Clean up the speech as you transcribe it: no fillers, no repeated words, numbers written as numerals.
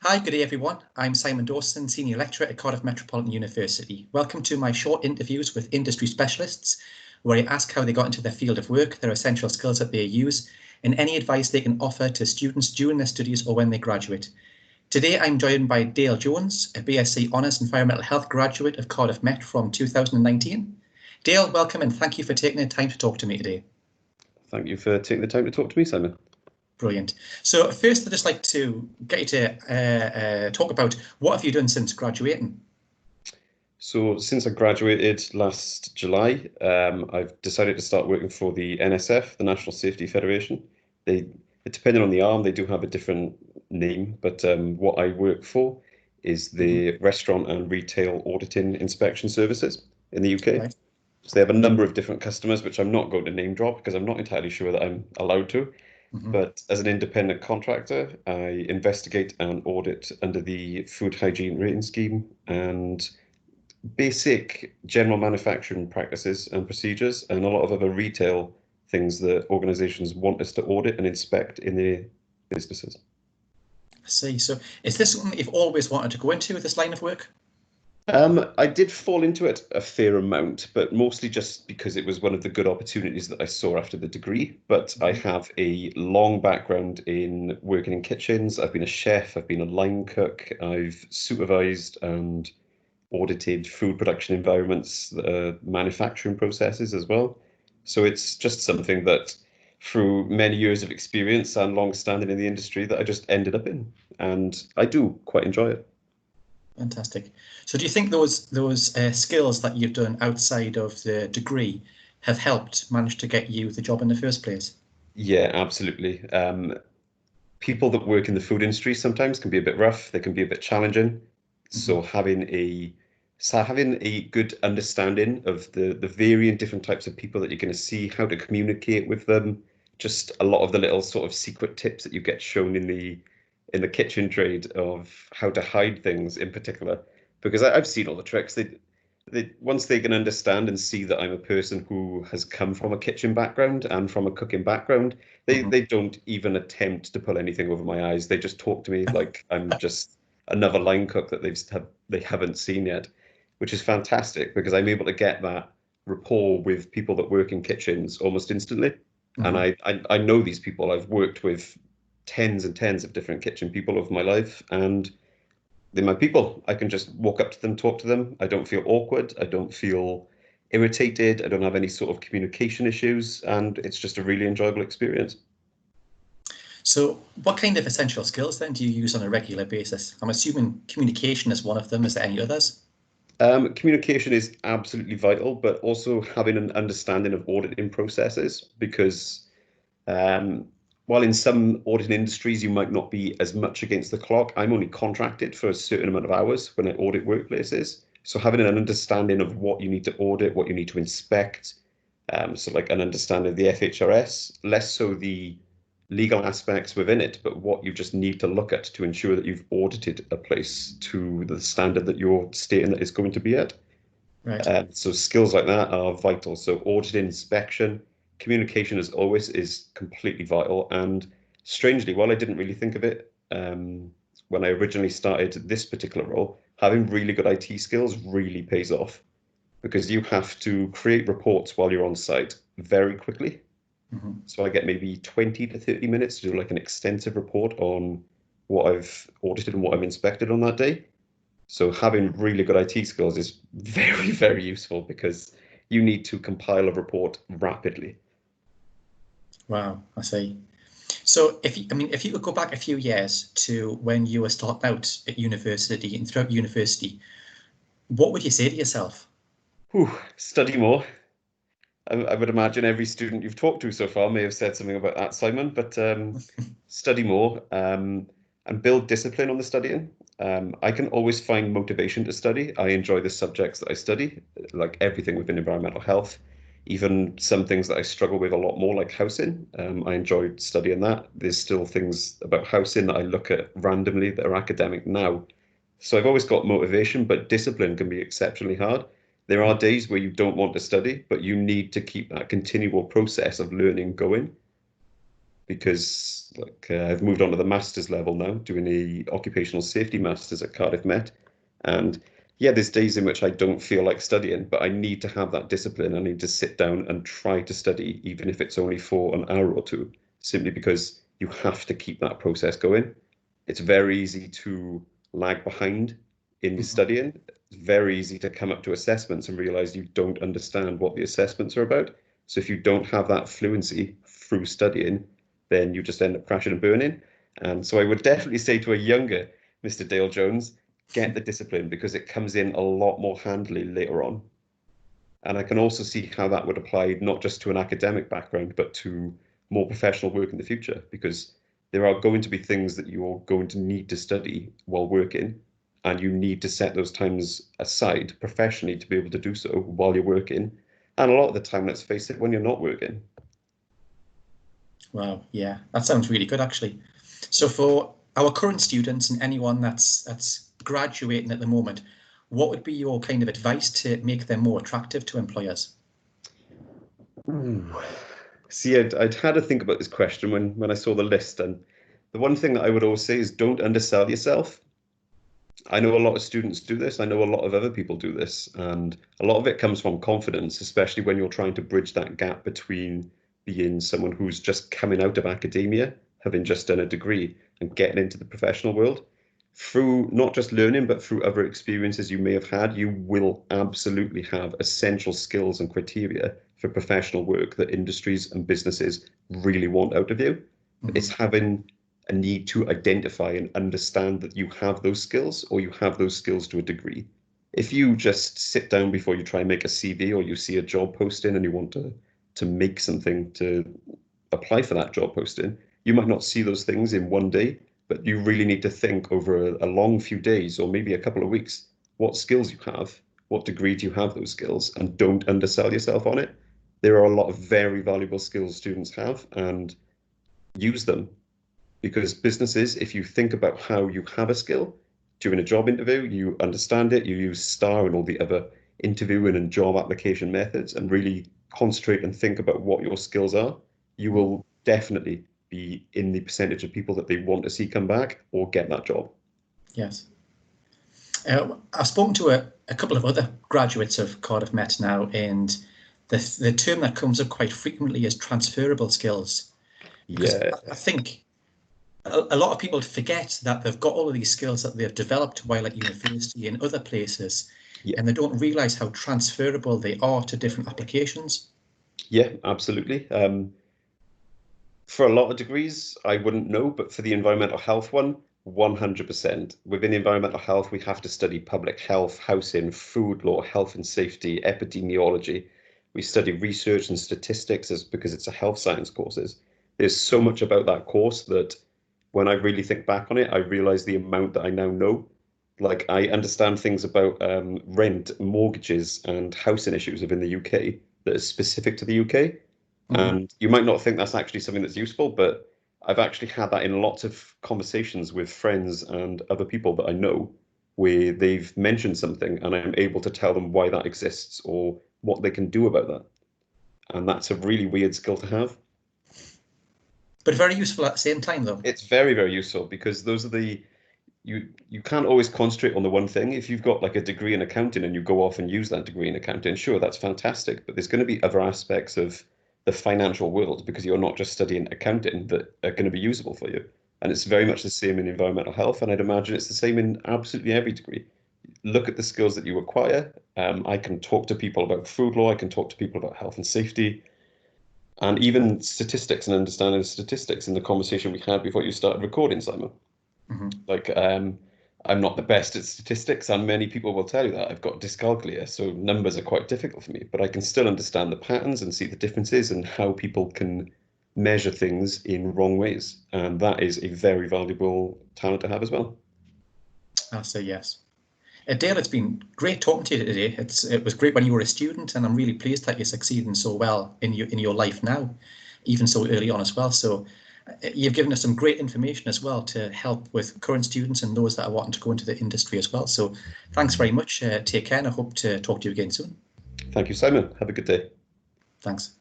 Hi, good day everyone. I'm Simon Dawson, Senior Lecturer at Cardiff Metropolitan University. Welcome to my short interviews with industry specialists, where I ask how they got into their field of work, their essential skills that they use, and any advice they can offer to students during their studies or when they graduate. Today I'm joined by Dale Jones, a BSc Honours Environmental Health graduate of Cardiff Met from 2019. Dale, welcome and thank you for taking the time to talk to me today. Thank you for taking the time to talk to me, Simon. Brilliant. So first, I'd just like to get you to talk about what have you done since graduating? So since I graduated last July, I've decided to start working for the NSF, the National Safety Federation. Depending on the arm, they do have a different name, but what I work for is the Restaurant and Retail Auditing Inspection Services in the UK. Right. So they have a number of different customers, which I'm not going to name drop because I'm not entirely sure that I'm allowed to. But as an independent contractor, I investigate and audit under the Food Hygiene Rating Scheme and basic general manufacturing practices and procedures, and a lot of other retail things that organizations want us to audit and inspect in their businesses. I see. So is this something that you've always wanted to go into, this line of work? I did fall into it a fair amount, but mostly just because it was one of the good opportunities that I saw after the degree. But I have a long background in working in kitchens. I've been a chef, I've been a line cook, I've supervised and audited food production environments, manufacturing processes as well. So it's just something that through many years of experience and long standing in the industry that I just ended up in. And I do quite enjoy it. Fantastic. So do you think those skills that you've done outside of the degree have helped manage to get you the job in the first place? Yeah, absolutely. People that work in the food industry sometimes can be a bit rough. They can be a bit challenging. So having a good understanding of the varying different types of people that you're going to see, how to communicate with them, just a lot of the little sort of secret tips that you get shown in the kitchen trade of how to hide things in particular, because I've seen all the tricks. They once they can understand and see that I'm a person who has come from a kitchen background and from a cooking background, they don't even attempt to pull anything over my eyes. They just talk to me like I'm just another line cook that they haven't seen yet, which is fantastic because I'm able to get that rapport with people that work in kitchens almost instantly. And I know these people. I've worked with tens and tens of different kitchen people over my life, and they're my people. I can just walk up to them, talk to them. I don't feel awkward. I don't feel irritated. I don't have any sort of communication issues, and it's just a really enjoyable experience. So what kind of essential skills then do you use on a regular basis? I'm assuming communication is one of them. Is there any others? Communication is absolutely vital, but also having an understanding of auditing processes, because while in some auditing industries you might not be as much against the clock, I'm only contracted for a certain amount of hours when I audit workplaces. So having an understanding of what you need to audit, what you need to inspect, so like an understanding of the FHRS, less so the legal aspects within it, but what you just need to look at to ensure that you've audited a place to the standard that you're stating that it's going to be at. Right. So skills like that are vital. So audit inspection, communication as always is completely vital. And strangely, while I didn't really think of it when I originally started this particular role, having really good IT skills really pays off because you have to create reports while you're on site very quickly. So I get maybe 20 to 30 minutes to do like an extensive report on what I've audited and what I've inspected on that day. So having really good IT skills is very, very useful because you need to compile a report rapidly. Wow, I see. So if you could go back a few years to when you were starting out at university and throughout university, what would you say to yourself? Study more. I would imagine every student you've talked to so far may have said something about that, Simon, but study more and build discipline on the studying. I can always find motivation to study. I enjoy the subjects that I study, like everything within environmental health, even some things that I struggle with a lot more, like housing. I enjoy studying that. There's still things about housing that I look at randomly that are academic now. So I've always got motivation, but discipline can be exceptionally hard. There are days where you don't want to study, but you need to keep that continual process of learning going. because I've moved on to the master's level now, doing a occupational safety master's at Cardiff Met. And yeah, there's days in which I don't feel like studying, but I need to have that discipline. I need to sit down and try to study, even if it's only for an hour or two, simply because you have to keep that process going. It's very easy to lag behind in your studying. It's very easy to come up to assessments and realize you don't understand what the assessments are about. So if you don't have that fluency through studying, then you just end up crashing and burning. And so I would definitely say to a younger Mr. Dale Jones, get the discipline, because it comes in a lot more handily later on. And I can also see how that would apply not just to an academic background, but to more professional work in the future, because there are going to be things that you're going to need to study while working, and you need to set those times aside professionally to be able to do so while you're working. And a lot of the time, let's face it, when you're not working. Wow, yeah, that sounds really good, actually. So for our current students and anyone that's graduating at the moment, what would be your kind of advice to make them more attractive to employers? Ooh. See, I'd had to think about this question when I saw the list, and the one thing that I would always say is don't undersell yourself. I know a lot of students do this. I know a lot of other people do this, and a lot of it comes from confidence, especially when you're trying to bridge that gap between being someone who's just coming out of academia, having just done a degree, and getting into the professional world. Through not just learning, but through other experiences you may have had, you will absolutely have essential skills and criteria for professional work that industries and businesses really want out of you. It's having a need to identify and understand that you have those skills, or you have those skills to a degree. If you just sit down before you try and make a CV, or you see a job posting and you want to make something to apply for that job posting, you might not see those things in one day, but you really need to think over a long few days, or maybe a couple of weeks, what skills you have, what degree do you have those skills, and don't undersell yourself on it. There are a lot of very valuable skills students have, and use them. Because businesses, if you think about how you have a skill during a job interview, you understand it, you use STAR and all the other interviewing and job application methods, and really concentrate and think about what your skills are, you will definitely be in the percentage of people that they want to see come back or get that job. Yes. I've spoken to a couple of other graduates of Cardiff Met now, and the term that comes up quite frequently is transferable skills. Because Yeah, I think a lot of people forget that they've got all of these skills that they've developed while at university and other places, yeah, and they don't realize how transferable they are to different applications. yeah, absolutely. For a lot of degrees, I wouldn't know, but for the environmental health one, 100%. Within environmental health, we have to study public health, housing, food law, health and safety, epidemiology. We study research and statistics because it's a health science courses. There's so much about that course that when I really think back on it, I realize the amount that I now know. Like I understand things about rent, mortgages, and housing issues within the UK that is specific to the UK. And you might not think that's actually something that's useful, but I've actually had that in lots of conversations with friends and other people that I know, where they've mentioned something and I'm able to tell them why that exists or what they can do about that. And that's a really weird skill to have. But very useful at the same time, though. It's very, very useful because those are you can't always concentrate on the one thing. If you've got like a degree in accounting and you go off and use that degree in accounting, sure, that's fantastic. But there's going to be other aspects of the financial world, because you're not just studying accounting, that are going to be usable for you. And it's very much the same in environmental health. And I'd imagine it's the same in absolutely every degree. Look at the skills that you acquire. I can talk to people about food law. I can talk to people about health and safety, and even statistics and understanding statistics in the conversation we had before you started recording, Simon. Like, I'm not the best at statistics, and many people will tell you that. I've got dyscalculia, so numbers are quite difficult for me, but I can still understand the patterns and see the differences and how people can measure things in wrong ways. And that is a very valuable talent to have as well. I'll say yes. Dale, it's been great talking to you today. It was great when you were a student, and I'm really pleased that you're succeeding so well in your life now, even so early on as well. So you've given us some great information as well to help with current students and those that are wanting to go into the industry as well. So thanks very much. Take care, and I hope to talk to you again soon. Thank you, Simon. Have a good day. Thanks.